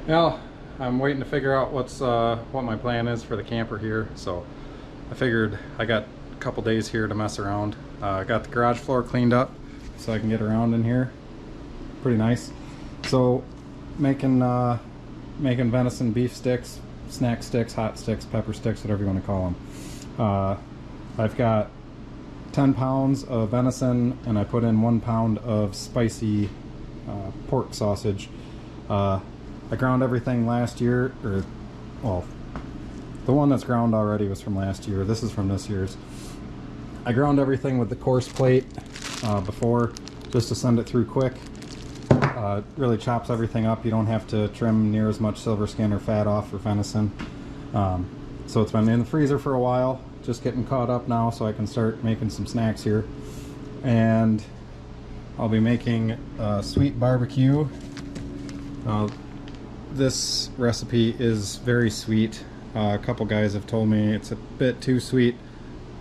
Well, I'm waiting to figure out what my plan is for the camper here. So I figured I got a couple days here to mess around. I got the garage floor cleaned up so I can get around in here. Pretty nice. So making venison beef sticks, snack sticks, hot sticks, pepper sticks, whatever you want to call them. I've got 10 pounds of venison and I put in 1 pound of spicy pork sausage. I ground everything last year, well, the one that's ground already was from last year. This is from this year's. I ground everything with the coarse plate before, just to send it through quick. It really chops everything up. You don't have to trim near as much silver skin or fat off for venison. So it's been in the freezer for a while, just getting caught up now so I can start making some snacks here. And I'll be making sweet barbecue. This recipe is very sweet. A couple guys have told me it's a bit too sweet.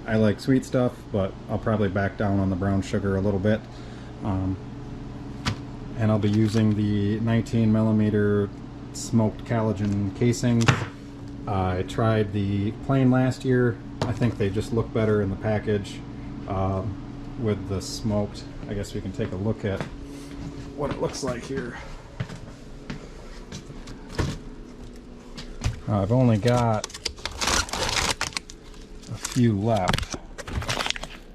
I like sweet stuff, but I'll probably back down on the brown sugar a little bit. And I'll be using the 19mm smoked collagen casing. I tried the plain last year. I think they just look better in the package with the smoked. I guess we can take a look at what it looks like here. I've only got a few left,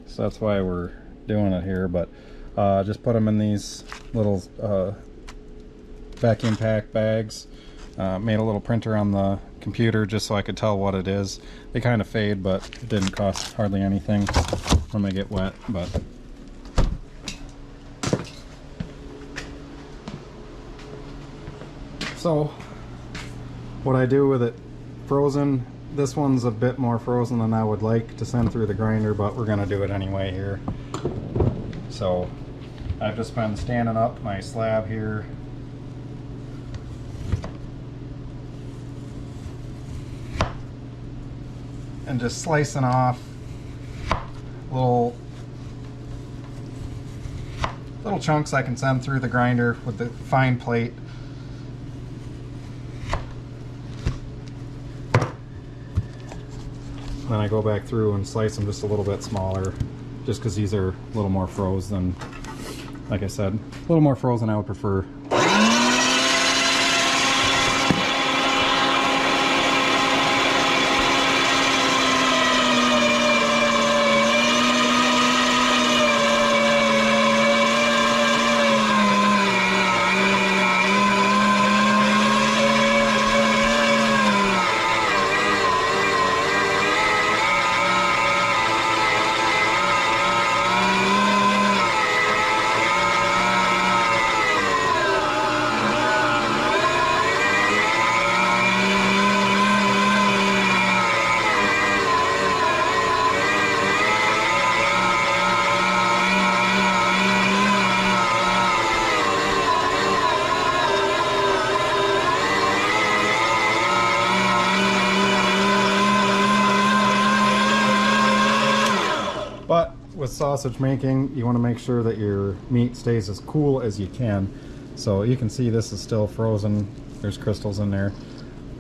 so that's why we're doing it here. But just put them in these little vacuum pack bags. Made a little printer on the computer just so I could tell what it is. They kind of fade, but it didn't cost hardly anything when they get wet. But so what I do with it frozen, this one's a bit more frozen than I would like to send through the grinder, but we're gonna do it anyway here. So I've just been standing up my slab here, and just slicing off little chunks I can send through the grinder with the fine plate. Then I go back through and slice them just a little bit smaller, just because these are a little more frozen. Like I said, a little more frozen I would prefer. But with sausage making, you want to make sure that your meat stays as cool as you can. So you can see this is still frozen. There's crystals in there.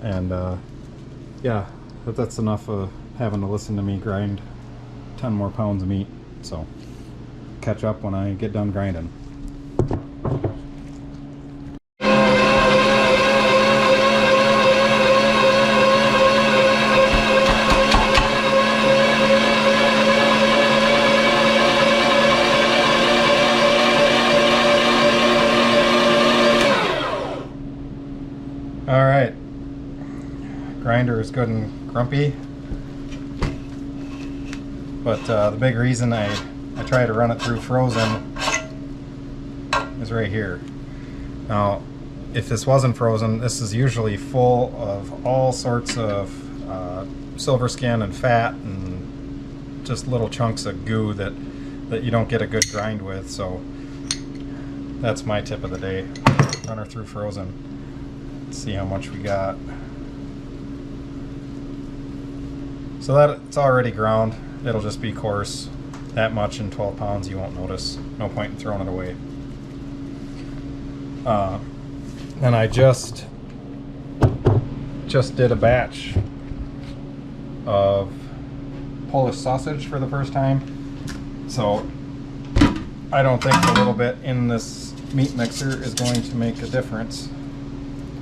And yeah, but that's enough of having to listen to me grind 10 more pounds of meat. So catch up when I get done grinding. Alright, grinder is good and grumpy, but the big reason I try to run it through frozen is right here. Now, if this wasn't frozen, this is usually full of all sorts of silver skin and fat and just little chunks of goo that you don't get a good grind with. So that's my tip of the day, run her through frozen. Let's see how much we got. So that it's already ground. It'll just be coarse. That much in 12 pounds you won't notice. No point in throwing it away. And I just just did a batch of Polish sausage for the first time, so I don't think a little bit in this meat mixer is going to make a difference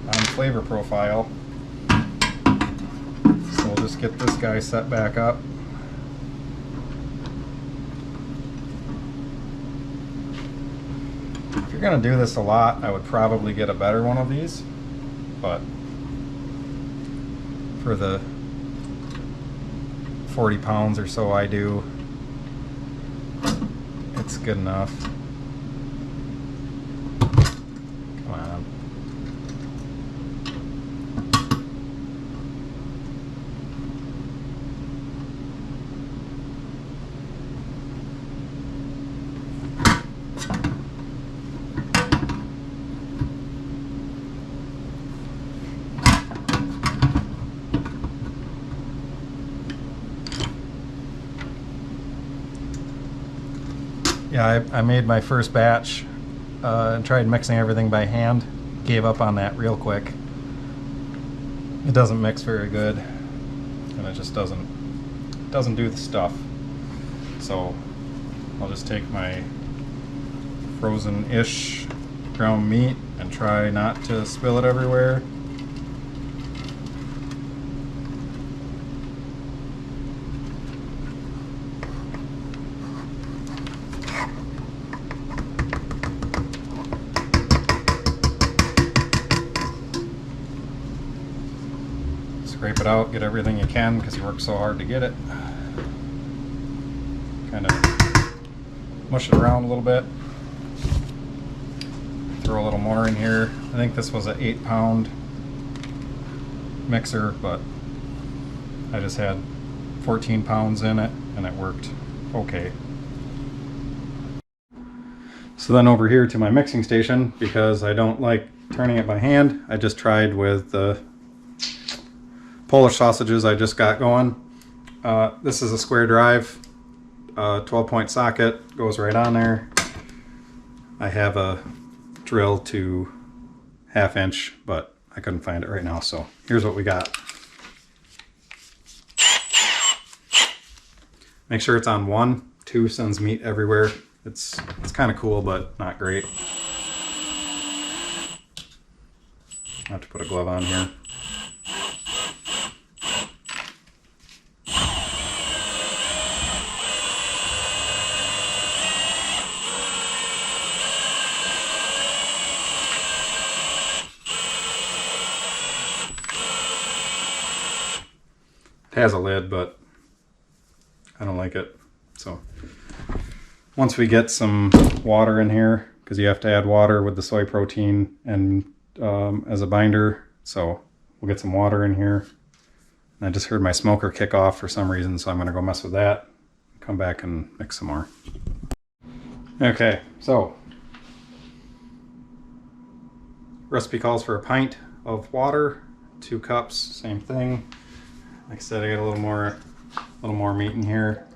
on flavor profile. So we'll just get this guy set back up. If you're going to do this a lot, I would probably get a better one of these, but for the 40 pounds or so I do, it's good enough. Come on. Yeah, I made my first batch and tried mixing everything by hand. Gave up on that real quick. It doesn't mix very good, and it just doesn't do the stuff. So I'll just take my frozen-ish ground meat and try not to spill it everywhere. Scrape it out, get everything you can because you work so hard to get it. Kind of mush it around a little bit. Throw a little more in here. I think this was an 8-pound mixer, but I just had 14 pounds in it and it worked okay. So then over here to my mixing station, because I don't like turning it by hand, I just tried with the Polish sausages I just got going. This is a square drive, 12-point socket, goes right on there. I have a drill to 1/2 inch, but I couldn't find it right now, so here's what we got. Make sure it's on 1. 2 sends meat everywhere. It's kind of cool, but not great. I have to put a glove on here. It has a lid, but I don't like it. So once we get some water in here, because you have to add water with the soy protein and as a binder, so we'll get some water in here. And I just heard my smoker kick off for some reason, so I'm going to go mess with that, come back and mix some more. Okay, so recipe calls for a pint of water, 2 cups, same thing. Like I said, I got a little more meat in here.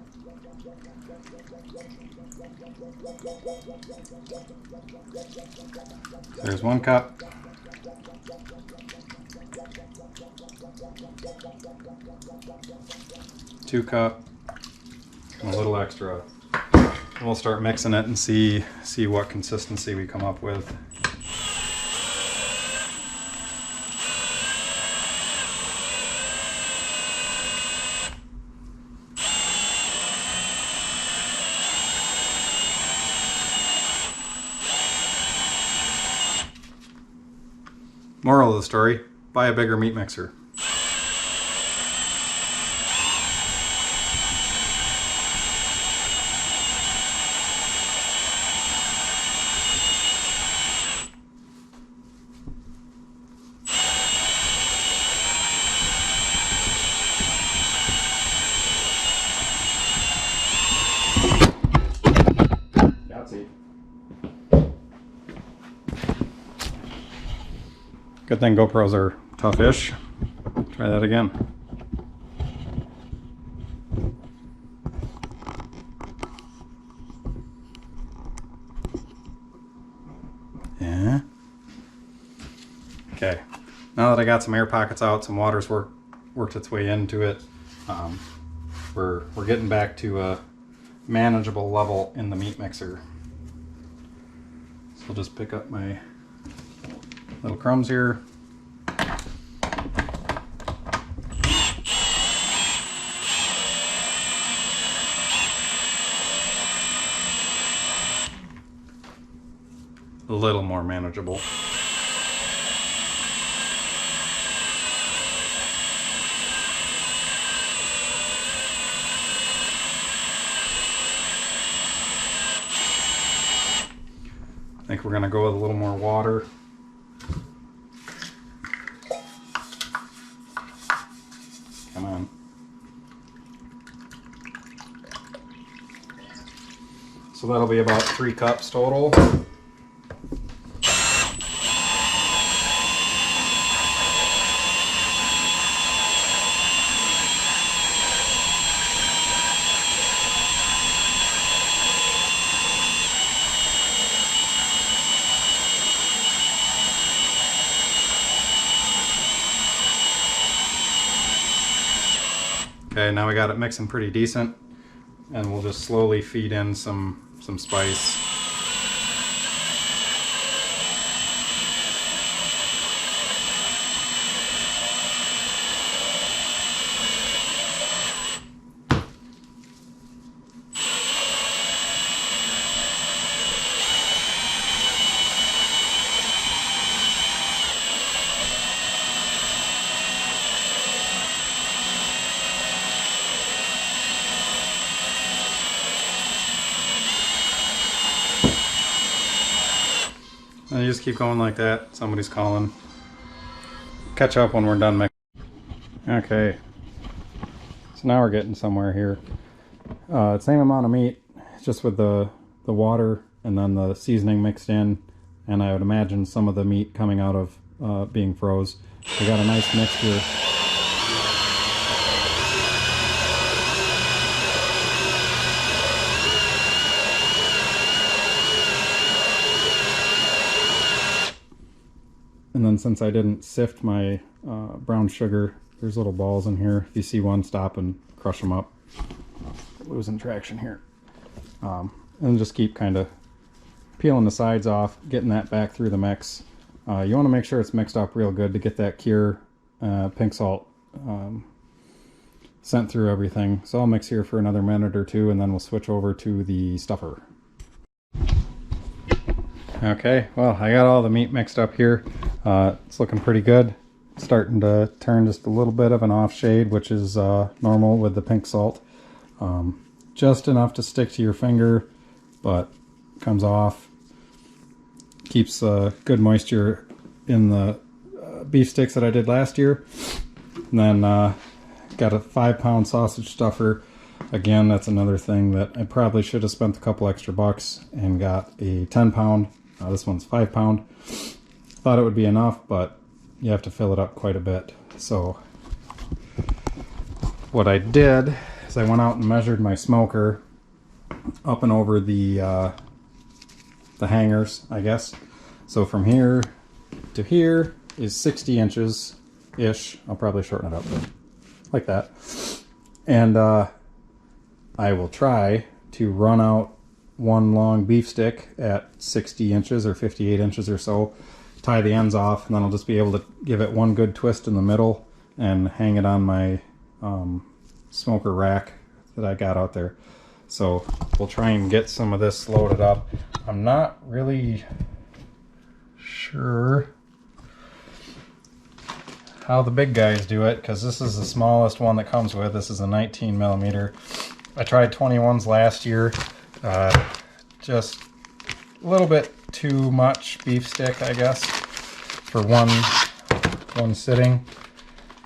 There's 1 cup. Two cup. And a little extra. And we'll start mixing it and see what consistency we come up with. Moral of the story, buy a bigger meat mixer. Good thing GoPros are tough-ish. Try that again. Yeah. Okay. Now that I got some air pockets out, some water's worked its way into it, we're getting back to a manageable level in the meat mixer. So I'll just pick up my little crumbs here. A little more manageable. I think we're going to go with a little more water. Come on. So that'll be about 3 cups total. Okay, now we got it mixing pretty decent, and we'll just slowly feed in some spice. And you just keep going like that. Somebody's calling. Catch up when we're done mixing. Okay. So now we're getting somewhere here. Same amount of meat, just with the water and then the seasoning mixed in. And I would imagine some of the meat coming out of being froze. We got a nice mixture. And then since I didn't sift my brown sugar, there's little balls in here. If you see one, stop and crush them up. Losing traction here. And just keep kind of peeling the sides off, getting that back through the mix. You want to make sure it's mixed up real good to get that Cure pink salt sent through everything. So I'll mix here for another minute or two, and then we'll switch over to the stuffer. Okay, well, I got all the meat mixed up here. It's looking pretty good. It's starting to turn just a little bit of an off shade, which is normal with the pink salt. Just enough to stick to your finger, but comes off. Keeps good moisture in the beef sticks that I did last year. And then got a 5-pound sausage stuffer. Again, that's another thing that I probably should have spent a couple extra bucks and got a 10-pound. This one's 5-pound. Thought it would be enough, but you have to fill it up quite a bit. So what I did is I went out and measured my smoker up and over the hangers, I guess. So from here to here is 60 inches ish. I'll probably shorten it up like that. And I will try to run out one long beef stick at 60 inches or 58 inches or so, tie the ends off, and then I'll just be able to give it one good twist in the middle and hang it on my smoker rack that I got out there. So we'll try and get some of this loaded up. I'm not really sure how the big guys do it, because this is the smallest one that comes with. This is a 19 millimeter. I tried 21s last year. Just a little bit too much beef stick, I guess, for one sitting.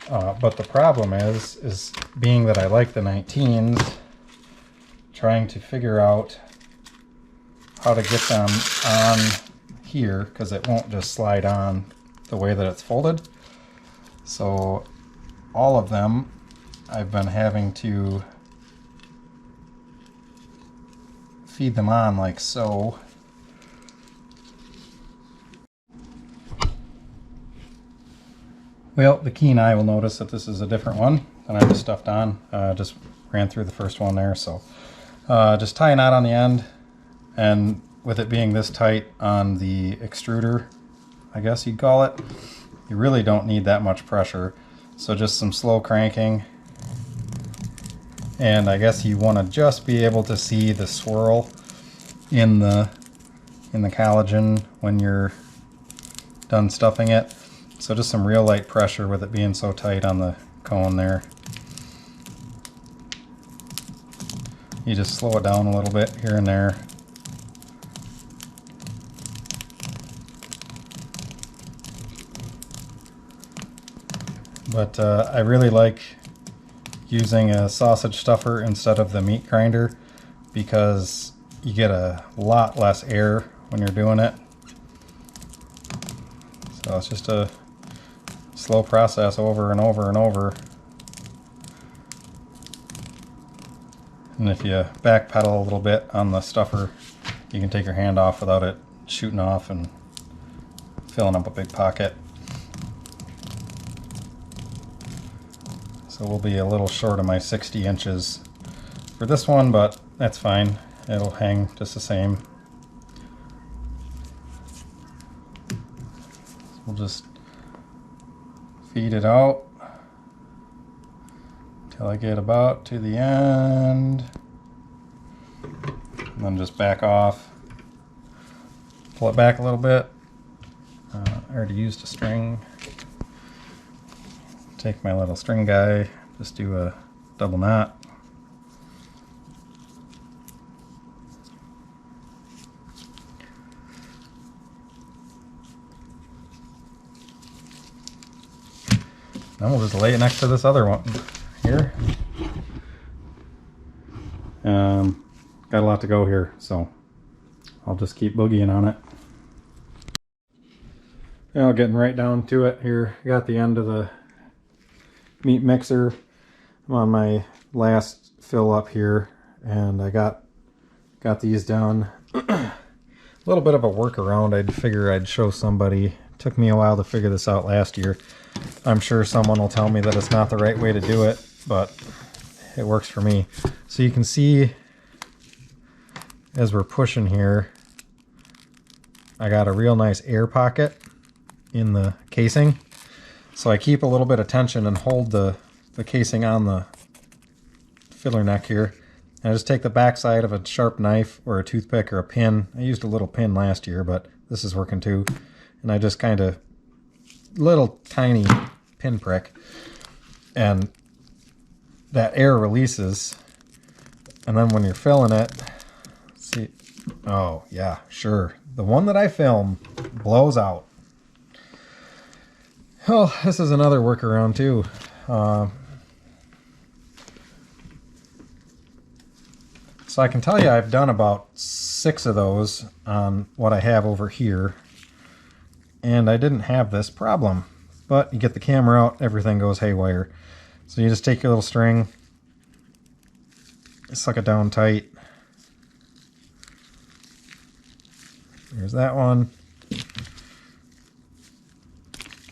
But the problem is being that I like the 19s, trying to figure out how to get them on here, because it won't just slide on the way that it's folded. So all of them I've been having to feed them on like so. Well, the keen eye will notice that this is a different one than I just stuffed on. Just ran through the first one there, so just tie a knot on the end, and with it being this tight on the extruder, I guess you'd call it, you really don't need that much pressure. So just some slow cranking, and I guess you want to just be able to see the swirl in the collagen when you're done stuffing it. So just some real light pressure with it being so tight on the cone there. You just slow it down a little bit here and there. But I really like using a sausage stuffer instead of the meat grinder because you get a lot less air when you're doing it. So it's just a slow process over and over and over. And if you backpedal a little bit on the stuffer, you can take your hand off without it shooting off and filling up a big pocket. So we'll be a little short of my 60 inches for this one, but that's fine. It'll hang just the same. We'll just feed it out till I get about to the end, and then just back off. Pull it back a little bit. I already used a string. Take my little string guy, just do a double knot. Then we'll just lay it next to this other one here. Got a lot to go here, so I'll just keep boogieing on it. Now getting right down to it here. Got the end of the meat mixer. I'm on my last fill up here, and I got these done. A little bit of a workaround. I'd figure I'd show somebody. It took me a while to figure this out last year. I'm sure someone will tell me that it's not the right way to do it, but it works for me. So you can see as we're pushing here, I got a real nice air pocket in the casing. So I keep a little bit of tension and hold the casing on the filler neck here. And I just take the back side of a sharp knife or a toothpick or a pin. I used a little pin last year, but this is working too. And I just kind of, little tiny pin prick. And that air releases. And then when you're filling it, see, oh yeah, sure. The one that I film blows out. Oh, this is another workaround too. So I can tell you I've done about 6 of those on what I have over here. And I didn't have this problem. But you get the camera out, everything goes haywire. So you just take your little string, suck it down tight. Here's that one.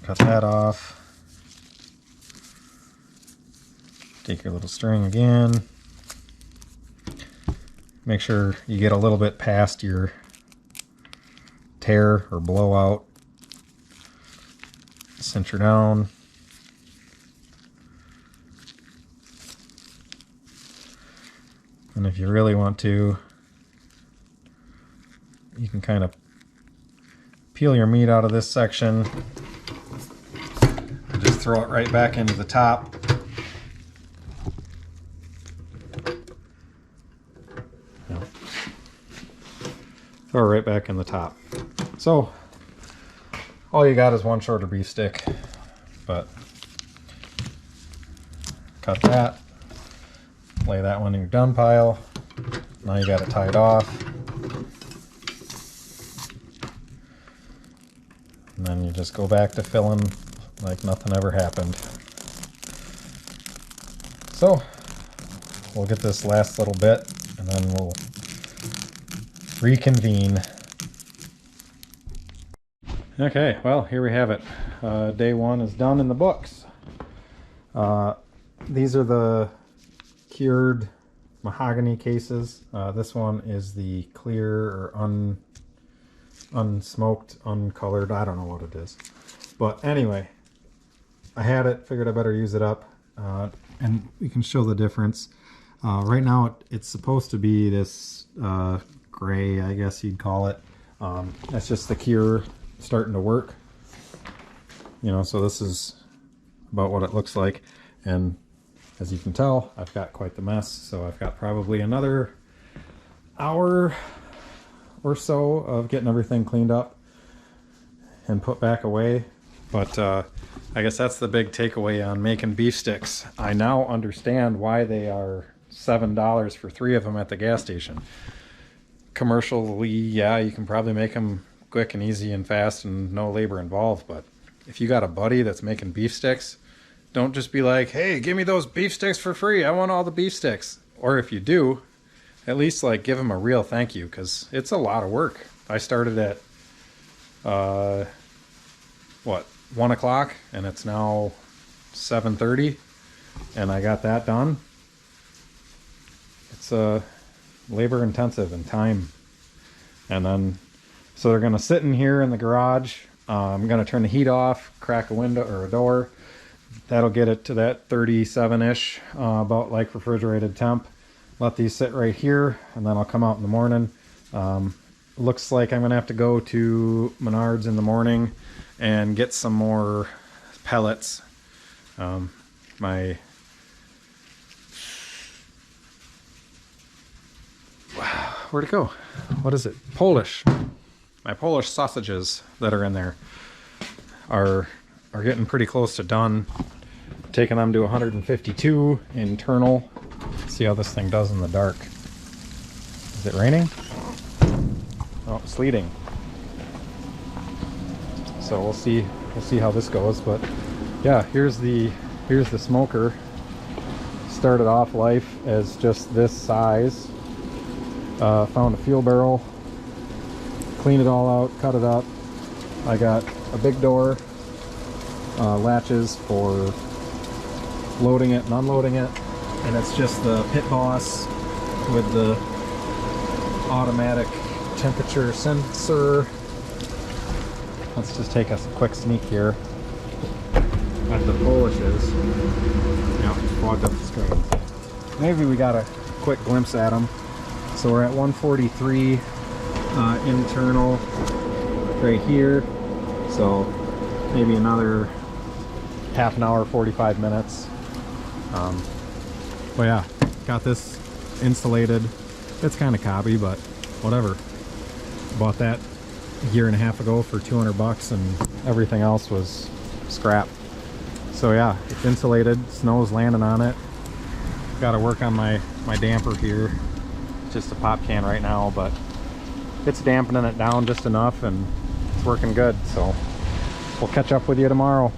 Cut that off. Take your little string again. Make sure you get a little bit past your tear or blowout. Cinch her down. And if you really want to, you can kind of peel your meat out of this section. Just throw it right back into the top. Throw it right back in the top. So all you got is one shorter beef stick, but cut that, lay that one in your done pile. Now you got it tied off. And then you just go back to filling like nothing ever happened. So we'll get this last little bit and then we'll reconvene. Okay, well, here we have it. day one is done in the books. These are the cured mahogany cases. This one is the clear or unsmoked, uncolored. I don't know what it is. But anyway, I had it, figured I better use it up. And we can show the difference. Right now it's supposed to be this gray, I guess you'd call it. That's just the cure starting to work. You know, so this is about what it looks like. And as you can tell, I've got quite the mess. So I've got probably another hour or so of getting everything cleaned up and put back away. But I guess that's the big takeaway on making beef sticks. I now understand why they are $7 for 3 of them at the gas station. Commercially, yeah, you can probably make them quick and easy and fast and no labor involved. But if you got a buddy that's making beef sticks, don't just be like, hey, give me those beef sticks for free. I want all the beef sticks. Or if you do, at least like give them a real thank you, because it's a lot of work. I started at, 1 o'clock, and it's now 7:30, and I got that done. It's labor intensive and time. And then, so they're gonna sit in here in the garage. I'm gonna turn the heat off, crack a window or a door. That'll get it to that 37-ish, about like refrigerated temp. Let these sit right here, and then I'll come out in the morning. Looks like I'm gonna have to go to Menards in the morning and get some more pellets. Where'd it go? What is it? Polish. My Polish sausages that are in there are getting pretty close to done. Taking them to 152 internal. See how this thing does in the dark. Is it raining? Oh, sleeting. So we'll see how this goes. But yeah, here's the smoker. Started off life as just this size. Found a fuel barrel, cleaned it all out, cut it up. I got a big door, latches for loading it and unloading it, and it's just the pit boss with the automatic temperature sensor. Let's just take a quick sneak here at the Polishes. Yep, fogged up the screen. Maybe we got a quick glimpse at them. So we're at 143 internal right here. So maybe another half an hour, 45 minutes. But yeah, got this insulated. It's kind of cobby, but whatever. Bought that a year and a half ago for 200 bucks, and everything else was scrap. So yeah, it's insulated. Snow's landing on it. Got to work on my damper here. Just a pop can right now, but it's dampening it down just enough, and it's working good. So we'll catch up with you tomorrow.